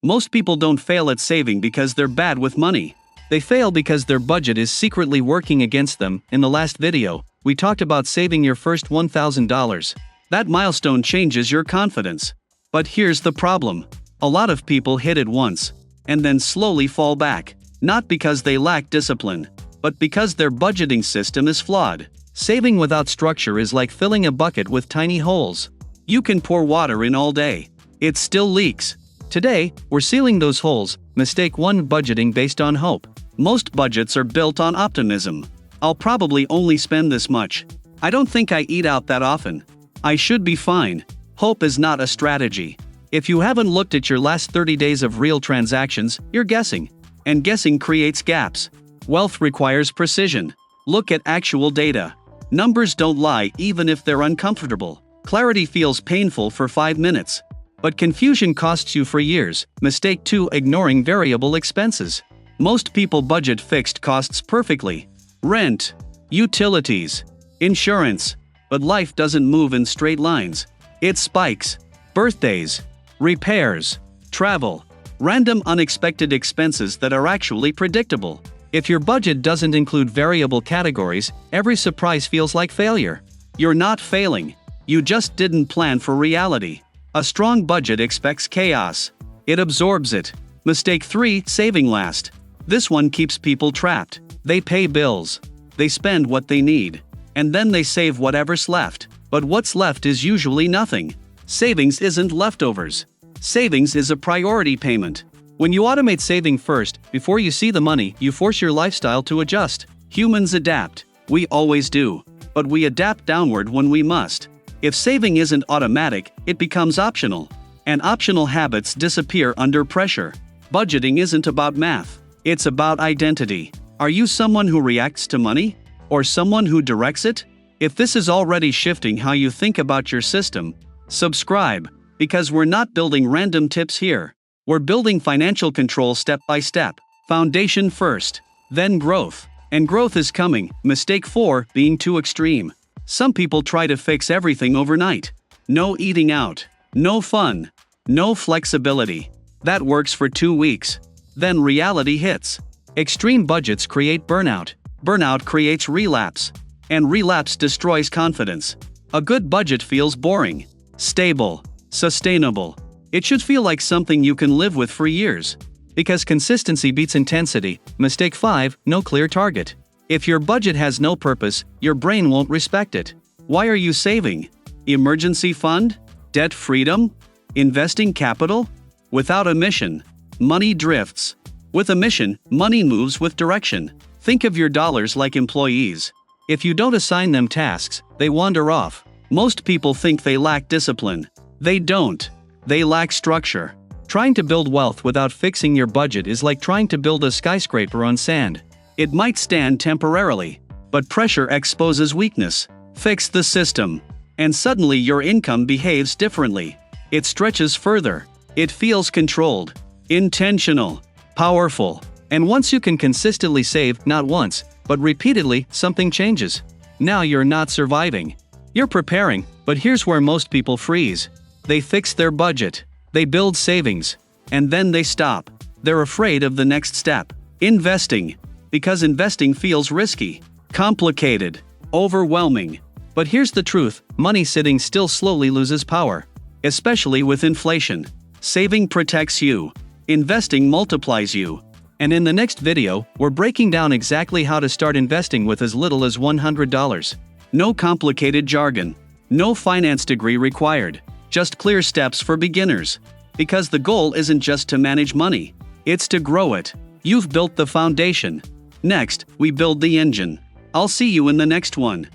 Most people don't fail at saving because they're bad with money. They fail because their budget is secretly working against them. In the last video, we talked about saving your first $1,000. That milestone changes your confidence. But here's the problem. A lot of people hit it once, and then slowly fall back. Not because they lack discipline, but because their budgeting system is flawed. Saving without structure is like filling a bucket with tiny holes. You can pour water in all day. It still leaks. Today, we're sealing those holes. Mistake 1: budgeting based on hope. Most budgets are built on optimism. I'll probably only spend this much. I don't think I eat out that often. I should be fine. Hope is not a strategy. If you haven't looked at your last 30 days of real transactions, you're guessing. And guessing creates gaps. Wealth requires precision. Look at actual data. Numbers don't lie even if they're uncomfortable. Clarity feels painful for 5 minutes. But confusion costs you for years. Mistake 2: ignoring variable expenses. Most people budget fixed costs perfectly. Rent, utilities, insurance. But life doesn't move in straight lines. It spikes. Birthdays, repairs, travel, random unexpected expenses that are actually predictable. If your budget doesn't include variable categories, every surprise feels like failure. You're not failing. You just didn't plan for reality. A strong budget expects chaos. It absorbs it. Mistake 3: saving last. This one keeps people trapped. They pay bills. They spend what they need. And then they save whatever's left. But what's left is usually nothing. Savings isn't leftovers. Savings is a priority payment. When you automate saving first, before you see the money, you force your lifestyle to adjust. Humans adapt. We always do. But we adapt downward when we must. If saving isn't automatic, it becomes optional. And optional habits disappear under pressure. Budgeting isn't about math. It's about identity. Are you someone who reacts to money? Or someone who directs it? If this is already shifting how you think about your system, subscribe. Because we're not building random tips here. We're building financial control step by step. Foundation first, then growth. And growth is coming. Mistake 4: being too extreme. Some people try to fix everything overnight. No eating out. No fun. No flexibility. That works for 2 weeks. Then reality hits. Extreme budgets create burnout. Burnout creates relapse. And relapse destroys confidence. A good budget feels boring. Stable. Sustainable. It should feel like something you can live with for years. Because consistency beats intensity. Mistake 5: no clear target. If your budget has no purpose, your brain won't respect it. Why are you saving? Emergency fund? Debt freedom? Investing capital? Without a mission, money drifts. With a mission, money moves with direction. Think of your dollars like employees. If you don't assign them tasks, they wander off. Most people think they lack discipline. They don't. They lack structure. Trying to build wealth without fixing your budget is like trying to build a skyscraper on sand. It might stand temporarily, but pressure exposes weakness. Fix the system, and suddenly your income behaves differently. It stretches further. It feels controlled, intentional, powerful. And once you can consistently save, not once, but repeatedly, something changes. Now you're not surviving. You're preparing, but here's where most people freeze. They fix their budget. They build savings. And then they stop. They're afraid of the next step. Investing. Because investing feels risky, complicated, overwhelming. But here's the truth: money sitting still slowly loses power. Especially with inflation. Saving protects you. Investing multiplies you. And in the next video, we're breaking down exactly how to start investing with as little as $100. No complicated jargon. No finance degree required. Just clear steps for beginners. Because the goal isn't just to manage money. It's to grow it. You've built the foundation. Next, we build the engine. I'll see you in the next one.